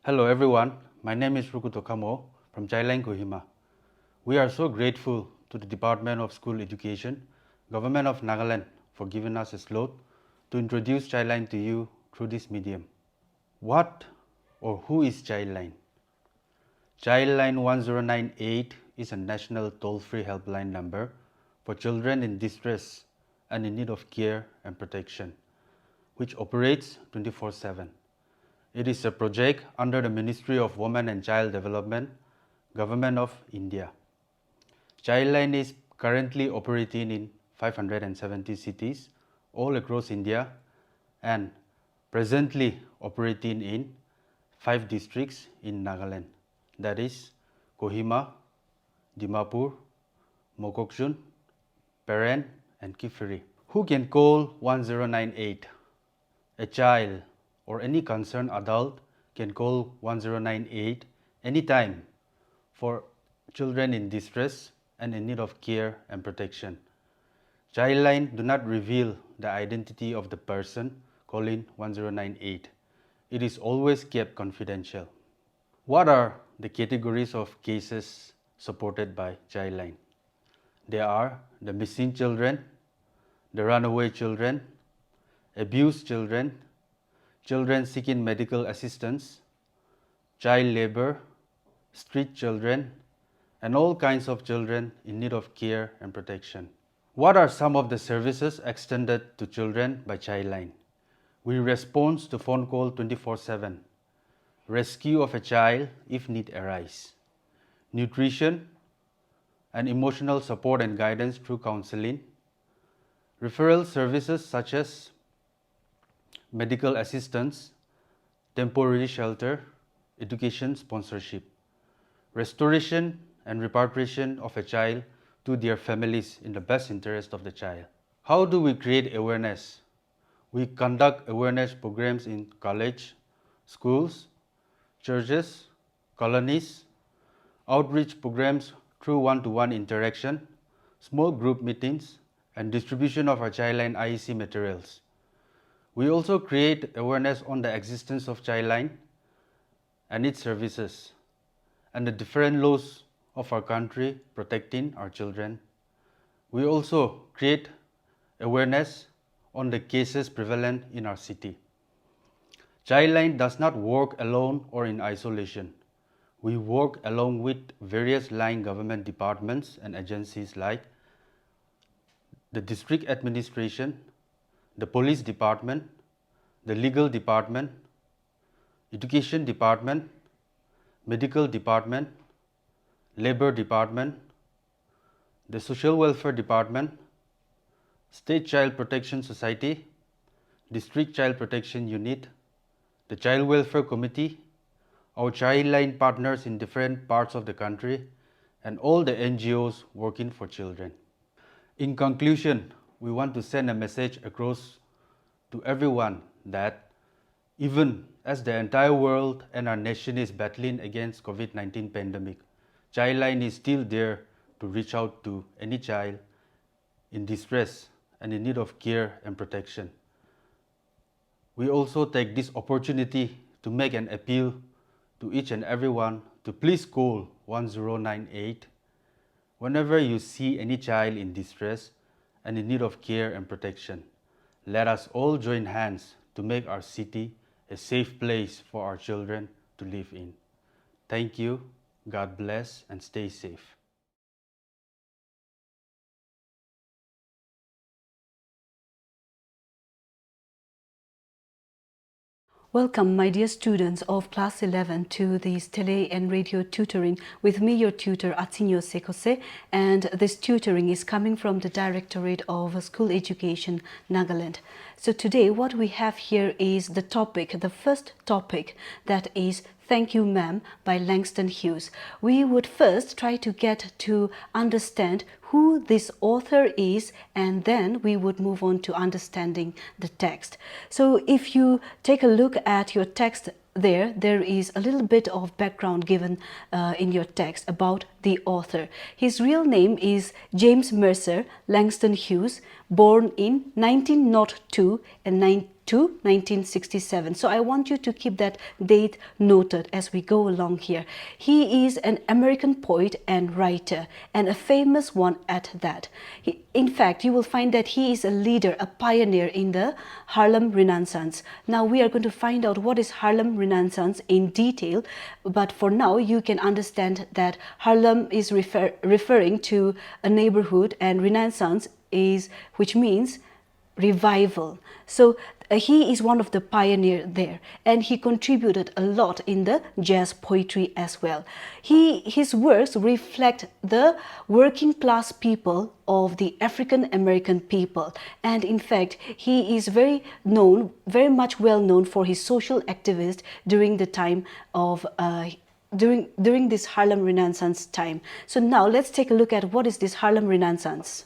Hello everyone, my name is Rukuto Kamo from Childline, Kohima. We are so grateful to the Department of School Education, Government of Nagaland for giving us a slot to introduce Childline to you through this medium. What or who is Childline? Childline 1098 is a national toll-free helpline number for children in distress and in need of care and protection, which operates 24/7. It is a project under the Ministry of Women and Child Development, Government of India. Childline is currently operating in 570 cities all across India and presently operating in 5 districts in Nagaland, that is Kohima, Dimapur, Mokokchung, Peren and Kifiri. Who can call 1098? A child or any concerned adult can call 1098 anytime for children in distress and in need of care and protection. Childline do not reveal the identity of the person calling 1098. It is always kept confidential. What are the categories of cases supported by Childline? There are the missing children, the runaway children, abused children, children seeking medical assistance, child labor, street children, and all kinds of children in need of care and protection. What are some of the services extended to children by Childline? We respond to phone call 24/7, rescue of a child if need arise, nutrition and emotional support and guidance through counseling, referral services such as medical assistance, temporary shelter, education sponsorship, restoration and repatriation of a child to their families in the best interest of the child. How do we create awareness? We conduct awareness programs in college, schools, churches, colonies, outreach programs through one-to-one interaction, small group meetings, and distribution of our Childline IEC materials. We also create awareness on the existence of Childline and its services and the different laws of our country protecting our children. We also create awareness on the cases prevalent in our city. Childline does not work alone or in isolation. We work along with various line government departments and agencies like the district administration, the police department, the legal department, education department, medical department, labor department, the social welfare department, state child protection society, district child protection unit, the child welfare committee, our Childline partners in different parts of the country, and all the NGOs working for children. In conclusion, we want to send a message across to everyone that even as the entire world and our nation is battling against COVID-19 pandemic, Childline is still there to reach out to any child in distress and in need of care and protection. We also take this opportunity to make an appeal to each and everyone to please call 1098 whenever you see any child in distress and in need of care and protection. Let us all join hands to make our city a safe place for our children to live in. Thank you, God bless, and stay safe. Welcome, my dear students of Class 11 to this tele and radio tutoring with me, your tutor, Atsinyo Sekose, and this tutoring is coming from the Directorate of School Education, Nagaland. So today what we have here is the topic, the first topic, that is Thank You Ma'am by Langston Hughes. We would first try to get to understand who this author is, and then we would move on to understanding the text. So if you take a look at your text there is a little bit of background given in your text about the author. His real name is James Mercer Langston Hughes, born in 1902 and to 1967. So I want you to keep that date noted as we go along here. He is an American poet and writer, and a famous one at that. In fact, you will find that he is a leader, a pioneer in the Harlem Renaissance. Now we are going to find out what is Harlem Renaissance in detail, but for now you can understand that Harlem is referring to a neighborhood, and Renaissance is, which means revival. So he is one of the pioneers there, and he contributed a lot in the jazz poetry as well. His works reflect the working class people of the African American people, and in fact he is very much well known for his social activist during the time of during this Harlem Renaissance time. So now let's take a look at what is this Harlem Renaissance.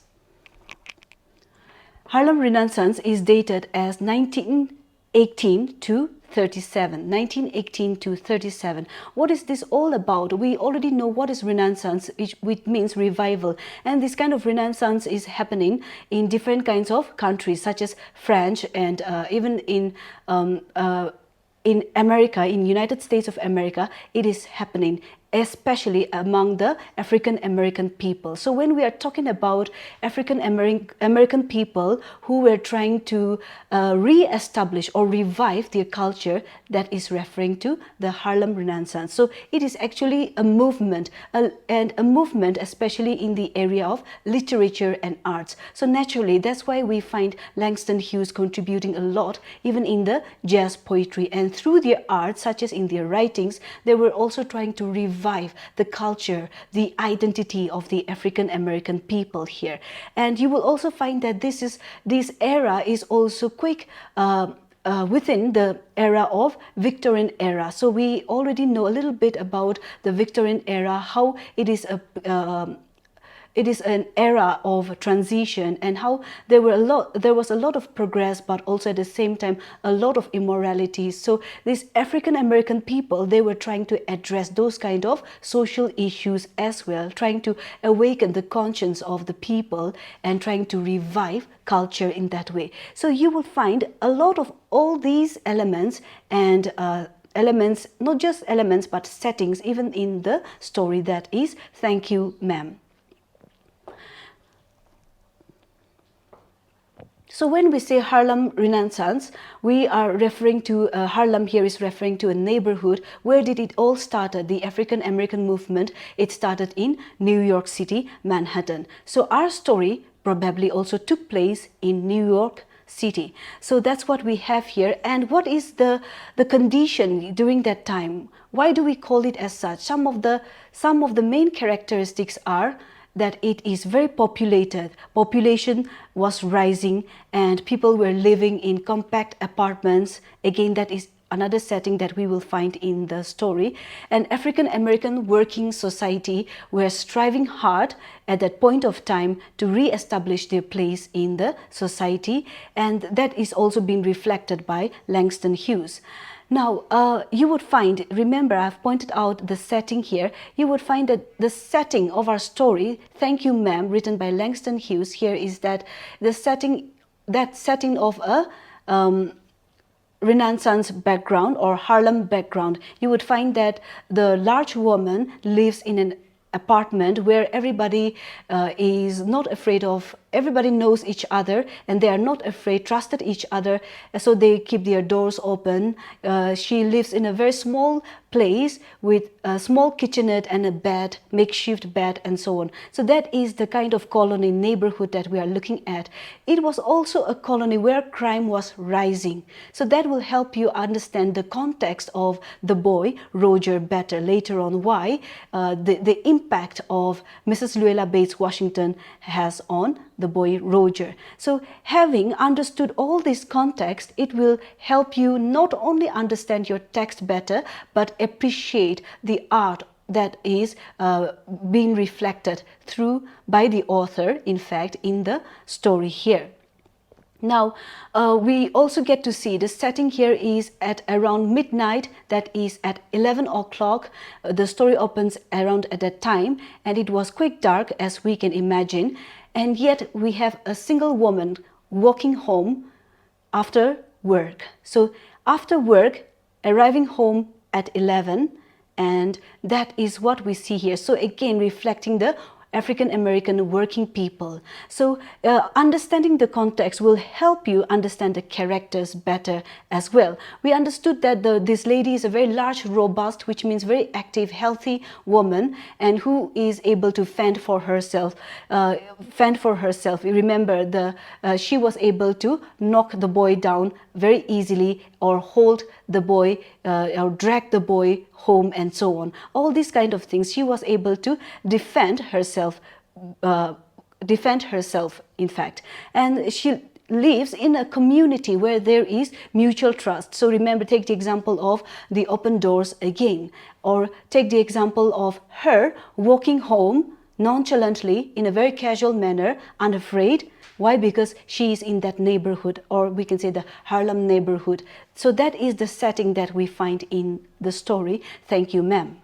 Harlem Renaissance is dated as 1918 to 37. 1918 to 37. What is this all about? We already know what is Renaissance, which means revival, and this kind of Renaissance is happening in different kinds of countries such as France, and even in America, in United States of America, it is happening, especially among the African American people. So when we are talking about African American people who were trying to re-establish or revive their culture, that is referring to the Harlem Renaissance. So it is actually a movement, and a movement especially in the area of literature and arts. So naturally, that's why we find Langston Hughes contributing a lot even in the jazz poetry, and through their art, such as in their writings, they were also trying to revive the culture, the identity of the African American people here. And you will also find that this era is also quick within the era of Victorian era. So we already know a little bit about the Victorian era, how it is an era of transition, and how there was a lot of progress, but also at the same time a lot of immorality. So these African American people, they were trying to address those kind of social issues as well, trying to awaken the conscience of the people and trying to revive culture in that way. So you will find a lot of all these elements, and elements, not just elements but settings, even in the story that is Thank You, Ma'am. So when we say Harlem Renaissance, we are referring to, Harlem here is referring to a neighborhood. Where did it all started? The African American movement, it started in New York City, Manhattan. So our story probably also took place in New York City. So that's what we have here. And what is the condition during that time? Why do we call it as such? Some of the main characteristics are that it is very populated. Population was rising and people were living in compact apartments. Again, that is another setting that we will find in the story. And African American working society were striving hard at that point of time to re-establish their place in the society, and that is also being reflected by Langston Hughes. Now, you would find, remember I've pointed out the setting here, you would find that the setting of our story, Thank You, Ma'am, written by Langston Hughes here, is that the setting, of a Renaissance background or Harlem background. You would find that the large woman lives in an apartment where everybody is not afraid of, everybody knows each other and they are not afraid, trusted each other, so they keep their doors open. She lives in a very small place with a small kitchenette and a bed, makeshift bed, and so on. So that is the kind of colony neighborhood that we are looking at. It was also a colony where crime was rising. So that will help you understand the context of the boy Roger better later on, why the impact of Mrs. Luella Bates Washington has on the boy Roger. So having understood all this context, it will help you not only understand your text better, but appreciate the art that is being reflected through by the author, in fact, in the story here. Now, we also get to see the setting here is at around midnight, that is at 11 o'clock. The story opens around at that time, and it was quite dark, as we can imagine. And yet we have a single woman walking home after work. So after work, arriving home at 11, and that is what we see here. So again, reflecting the African American working people. So understanding the context will help you understand the characters better as well. We understood that this lady is a very large, robust, which means very active, healthy woman, and who is able to fend for herself. Remember, she was able to knock the boy down very easily, or hold the boy, or drag the boy home, and so on. All these kind of things, she was able to defend herself, in fact. And she lives in a community where there is mutual trust. So remember, take the example of the open doors again, or take the example of her walking home nonchalantly in a very casual manner, unafraid. Why? Because she is in that neighborhood, or we can say the Harlem neighborhood. So that is the setting that we find in the story. Thank you, ma'am.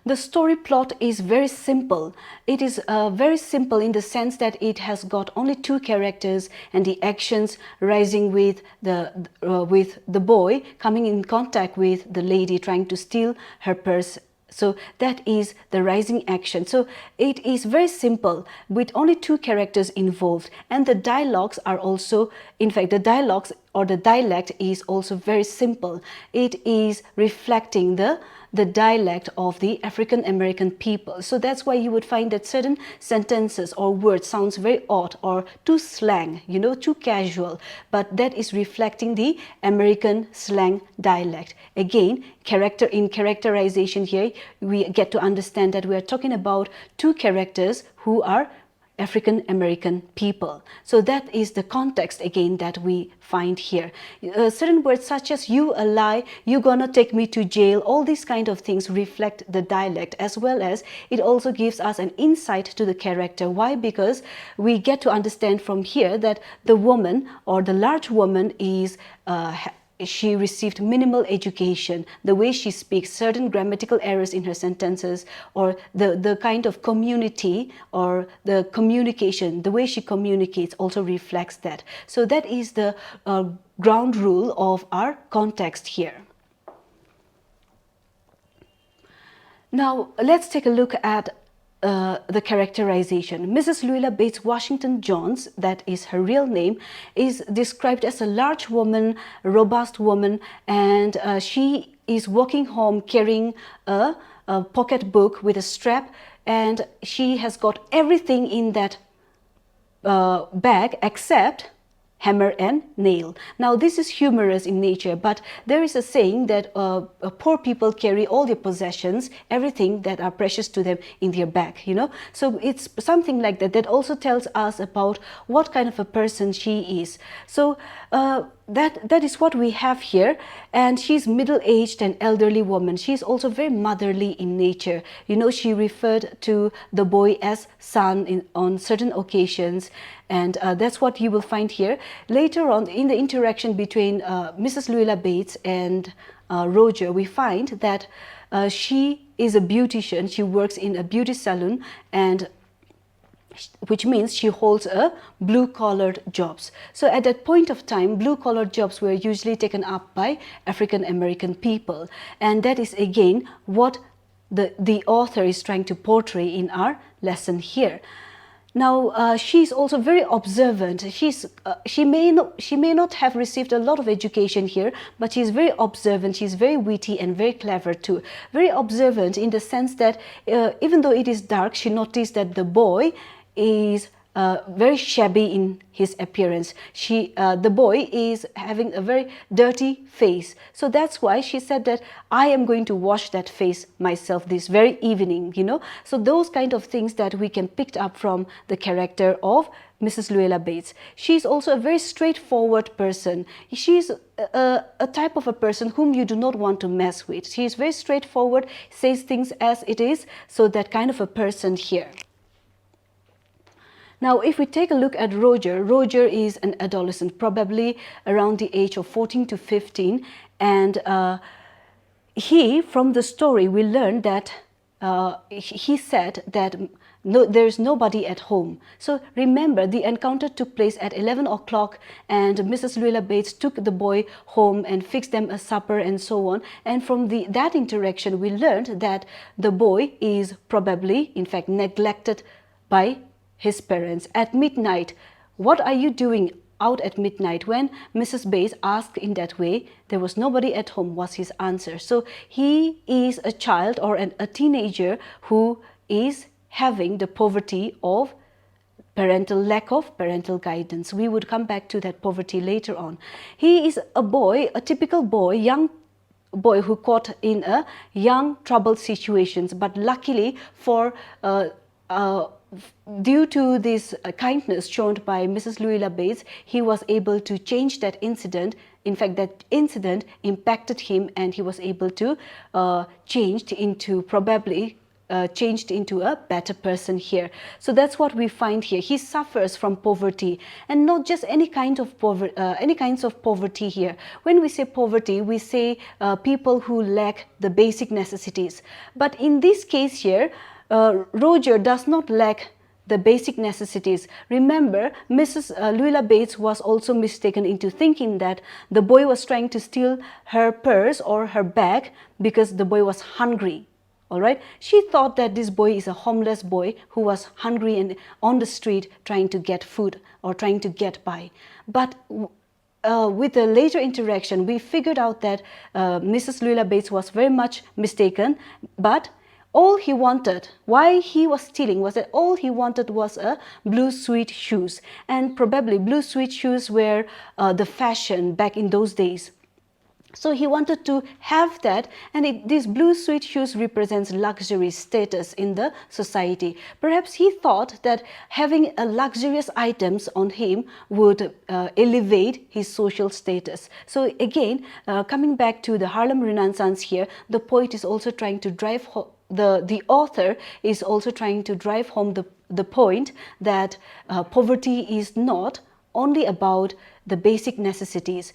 The story plot is very simple. It is very simple in the sense that it has got only two characters, and the actions rising with the boy coming in contact with the lady trying to steal her purse. So that is the rising action. So it is very simple with only two characters involved, and the dialogues are also, in fact, the dialogues or the dialect is also very simple. It is reflecting the dialect of the African American people. So that's why you would find that certain sentences or words sounds very odd or too slang, too casual, but that is reflecting the American slang dialect. Again, characterization here, we get to understand that we are talking about two characters who are African American people. So that is the context again that we find here. Certain words such as you a lie, you gonna take me to jail, all these kind of things reflect the dialect, as well as it also gives us an insight to the character. Why? Because we get to understand from here that the woman or the large woman is she received minimal education. The way she speaks, certain grammatical errors in her sentences, or the kind of community or the communication, the way she communicates also reflects that. So that is the ground rule of our context here. Now let's take a look at the characterization. Mrs. Louisa Bates Washington Jones, that is her real name, is described as a large woman, robust woman, and she is walking home carrying a pocket book with a strap, and she has got everything in that bag except hammer and nail. Now this is humorous in nature, but there is a saying that poor people carry all their possessions, everything that are precious to them, in their bag, So it's something like that. That also tells us about what kind of a person she is. So that is what we have here, and she's middle-aged and elderly woman. She's also very motherly in nature. She referred to the boy as son on certain occasions, and that's what you will find here. Later on in the interaction between Mrs. Louisa Bates and Roger, we find that she is a beautician. She works in a beauty salon, and which means she holds a blue-collared jobs. So at that point of time, blue-collar jobs were usually taken up by African American people, and that is again what the author is trying to portray in our lesson here. Now she's also very observant. She may not have received a lot of education here, but she's very observant. She's very witty and very clever too. Very observant in the sense that even though it is dark, she noticed that the boy is very shabby in his appearance. The boy is having a very dirty face. So that's why she said that I am going to wash that face myself this very evening, So those kind of things that we can pick up from the character of Mrs. Louisa Bates. She's also a very straightforward person. She's a type of a person whom you do not want to mess with. She's very straightforward, says things as it is. So that kind of a person here. Now, if we take a look at Roger, Roger is an adolescent, probably around the age of 14 to 15. And from the story, we learned that he said that No, there's nobody at home. So remember, the encounter took place at 11 o'clock, and Mrs. Luella Bates took the boy home and fixed them a supper and so on. And from that interaction, we learned that the boy is probably, in fact, neglected by his parents. At midnight, what are you doing out at midnight? When Mrs. Bates asked in that way, there was nobody at home, was his answer. So he is a child or a teenager who is having the poverty of lack of parental guidance. We would come back to that poverty later on. He is a boy, a typical boy, young boy who caught in a young troubled situations, but luckily for due to this kindness shown by Mrs. Luella Bates, he was able to change that incident. In fact, that incident impacted him, and he was able to changed into a better person here. So that's what we find here. He suffers from poverty, and not just any kinds of poverty here. When we say poverty, we say people who lack the basic necessities. But in this case here, Roger does not lack the basic necessities. Remember, Mrs. Luella Bates was also mistaken into thinking that the boy was trying to steal her purse or her bag because the boy was hungry. All right, she thought that this boy is a homeless boy who was hungry and on the street trying to get food or trying to get by. But with the later interaction, we figured out that Mrs. Luella Bates was very much mistaken, but all he wanted, why he was stealing, was that all he wanted was a blue suede shoes. And probably blue suede shoes were the fashion back in those days. So he wanted to have that, and these blue suede shoes represents luxury status in the society. Perhaps he thought that having luxurious items on him would elevate his social status. So again, coming back to the Harlem Renaissance here, the poet is also trying to drive home, the author is also trying to drive home the point that poverty is not only about the basic necessities.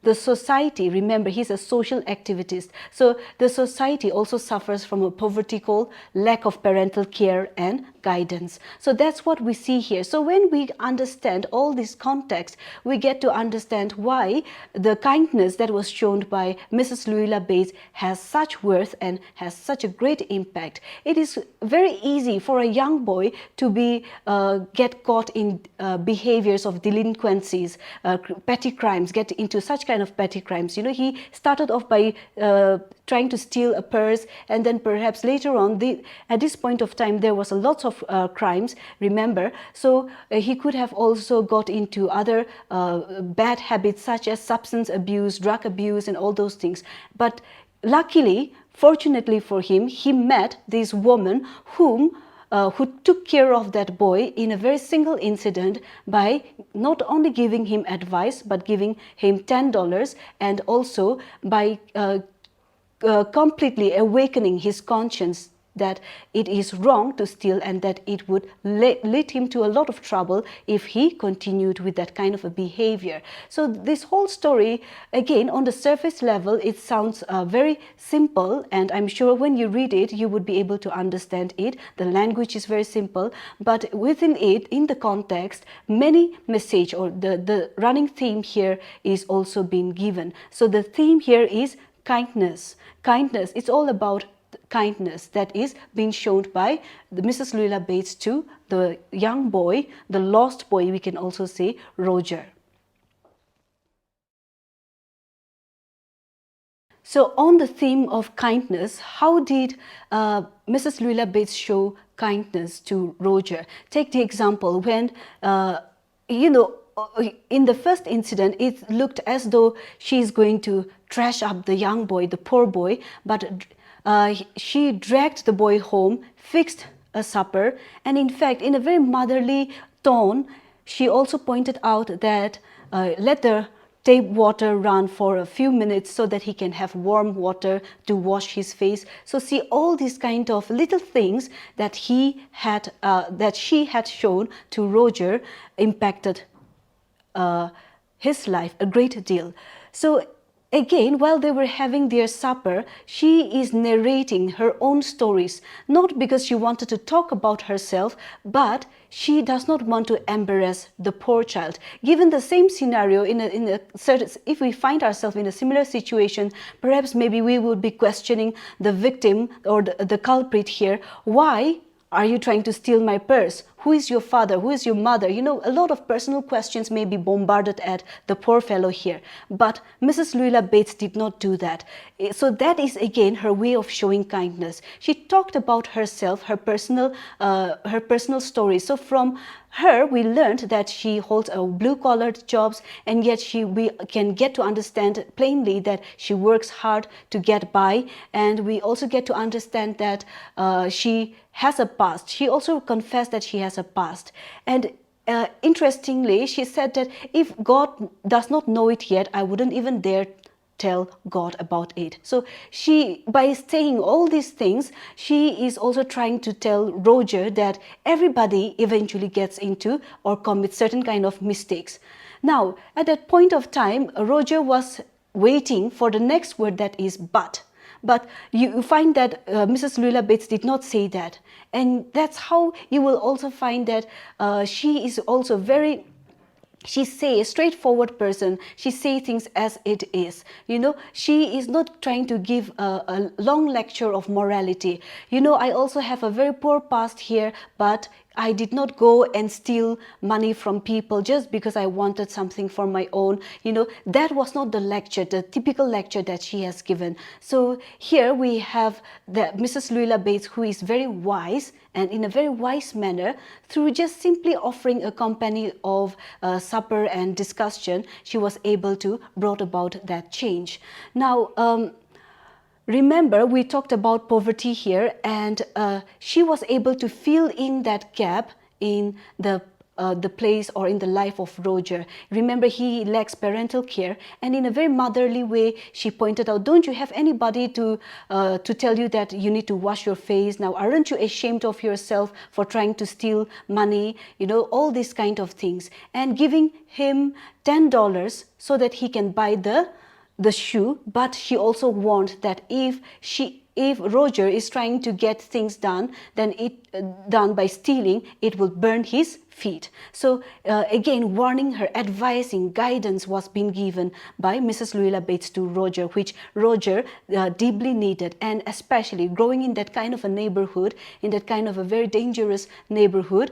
The society, remember, he's a social activist, so the society also suffers from a poverty called lack of parental care and guidance. So that's what we see here. So when we understand all this context, we get to understand why the kindness that was shown by Mrs. Luella Bates has such worth and has such a great impact. It is very easy for a young boy to get caught in behaviors of delinquencies, petty crimes, get into such kind of petty crimes. You know, he started off by trying to steal a purse, and then perhaps later on, at this point of time, there was a lot of crimes, remember. So he could have also got into other bad habits such as substance abuse, drug abuse, and all those things. But luckily, fortunately for him, he met this woman who took care of that boy in a very single incident by not only giving him advice, but giving him $10, and also by completely awakening his conscience that it is wrong to steal, and that it would lead him to a lot of trouble if he continued with that kind of a behavior. So this whole story, again, on the surface level, it sounds very simple, and I'm sure when you read it, you would be able to understand it. The language is very simple, but within it, in the context, many message, or the running theme here is also being given. So the theme here is kindness. Kindness, it's all about kindness that is being shown by the Mrs. Luella Bates to the young boy, the lost boy, we can also say, Roger. So on the theme of kindness, how did Mrs. Luella Bates show kindness to Roger? Take the example when, in the first incident, it looked as though she's going to trash up the young boy, the poor boy, but she dragged the boy home, fixed a supper, and in fact, in a very motherly tone, she also pointed out that let the tap water run for a few minutes so that he can have warm water to wash his face. So see, all these kind of little things that she had shown to Roger impacted his life a great deal. So again, while they were having their supper, she is narrating her own stories, not because she wanted to talk about herself, but she does not want to embarrass the poor child. Given the same scenario, in a certain, if we find ourselves in a similar situation, perhaps maybe we would be questioning the victim or the culprit here. Why are you trying to steal my purse? Who is your father? Who is your mother? You know, a lot of personal questions may be bombarded at the poor fellow here. But Mrs. Luella Bates did not do that. So that is again her way of showing kindness. She talked about herself, her personal story. So from her, we learned that she holds a blue-collared jobs, and yet we can get to understand plainly that she works hard to get by, and we also get to understand that she has a past. She also confessed that she has a past. And interestingly, she said that if God does not know it yet, I wouldn't even dare tell God about it. So she, by saying all these things, she is also trying to tell Roger that everybody eventually gets into or commits certain kind of mistakes. Now, at that point of time, Roger was waiting for the next word, that is but. But you find that Mrs. Luella Bates did not say that. And that's how you will also find that she is also very, she's a straightforward person. She says things as it is. You know, she is not trying to give a long lecture of morality. You know, I also have a very poor past here, but I did not go and steal money from people just because I wanted something for my own. You know, that was not the lecture, the typical lecture that she has given. So here we have the Mrs. Luella Bates, who is very wise, and in a very wise manner, through just simply offering a company of supper and discussion, she was able to brought about that change. Now, remember, we talked about poverty here, and she was able to fill in that gap in the place or in the life of Roger. Remember, he lacks parental care, and in a very motherly way, she pointed out, don't you have anybody to tell you that you need to wash your face? Now, aren't you ashamed of yourself for trying to steal money? You know, all these kind of things. And giving him $10 so that he can buy the shoe, but she also warned that if Roger is trying to get things done, then done by stealing, it will burn his feet. So again, warning her, advising, guidance was being given by Mrs. Luella Bates to Roger, which Roger deeply needed, and especially growing in that kind of a neighborhood, in that kind of a very dangerous neighborhood,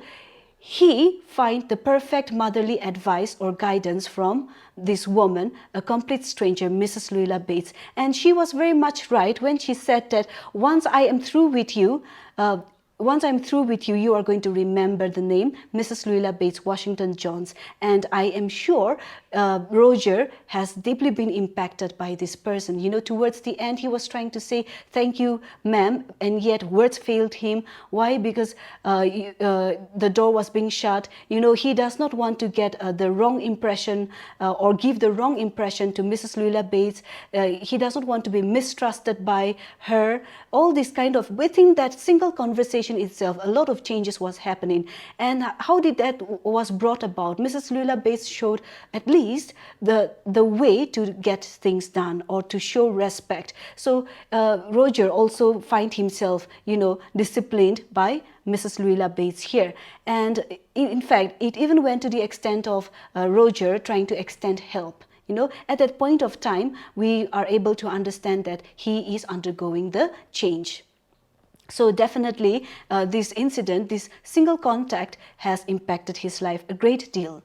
he finds the perfect motherly advice or guidance from this woman, a complete stranger, Mrs. Luella Bates. And she was very much right when she said that once I am through with you, you are going to remember the name Mrs. Luella Bates Washington Johns. And I am sure Roger has deeply been impacted by this person. You know, towards the end, he was trying to say, thank you, ma'am, and yet words failed him. Why? Because the door was being shut. You know, he does not want to get the wrong impression or give the wrong impression to Mrs. Luella Bates. He does not want to be mistrusted by her. All this kind of, within that single conversation itself, a lot of changes was happening. And how did that was brought about? Mrs. Luella Bates showed at least the way to get things done or to show respect. So Roger also find himself, you know, disciplined by Mrs. Luella Bates here. And in fact, it even went to the extent of Roger trying to extend help. You know, at that point of time, we are able to understand that he is undergoing the change. So definitely this incident, this single contact has impacted his life a great deal.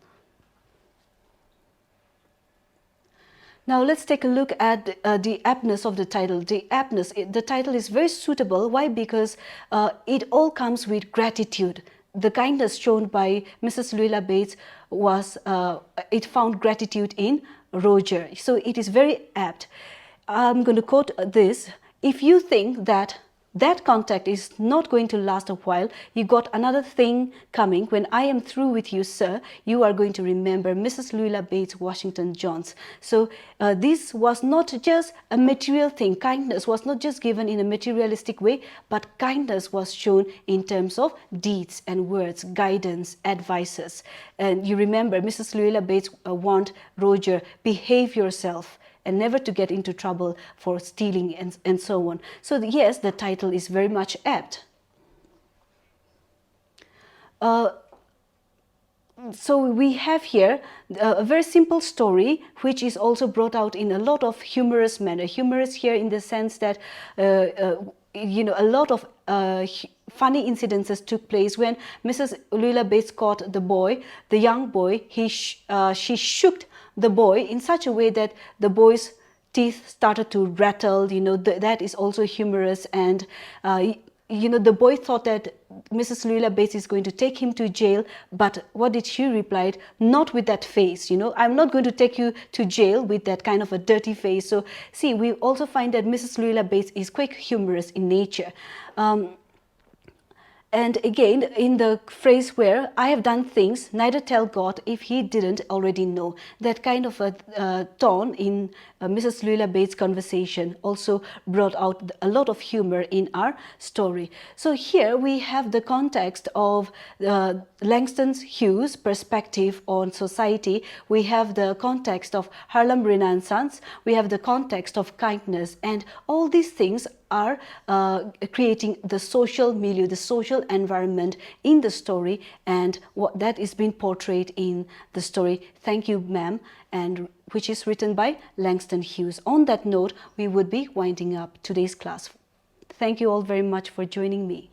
Now let's take a look at the aptness of the title. The aptness, the title is very suitable. Why? Because it all comes with gratitude. The kindness shown by Mrs. Luella Bates was, it found gratitude in Roger. So it is very apt. I'm going to quote this. If you think that contact is not going to last a while, you got another thing coming. When I am through with you, sir, you are going to remember Mrs. Luella Bates Washington Johns. So this was not just a material thing. Kindness was not just given in a materialistic way, but kindness was shown in terms of deeds and words, guidance, advices. And you remember Mrs. Luella Bates warned Roger, behave yourself. and never to get into trouble for stealing and so on. So yes, the title is very much apt. So we have here a very simple story, which is also brought out in a lot of humorous manner. Humorous here in the sense that a lot of funny incidences took place when Mrs. Luila Bates caught the boy, the young boy. She shook the boy in such a way that the boy's teeth started to rattle. That is also humorous. And the boy thought that Mrs. Luila Bates is going to take him to jail, but what did she reply? Not with that face, I'm not going to take you to jail with that kind of a dirty face. So see, we also find that Mrs. Luila Bates is quite humorous in nature. And again, in the phrase where I have done things, neither tell God if he didn't already know. That kind of a tone in Mrs. Luila Bates' conversation also brought out a lot of humor in our story. So here we have the context of Langston Hughes' perspective on society. We have the context of Harlem Renaissance. We have the context of kindness. And all these things are creating the social milieu, the social environment in the story, and what that is being portrayed in the story. Thank you, ma'am, and which is written by Langston Hughes. On that note, we would be winding up today's class. Thank you all very much for joining me.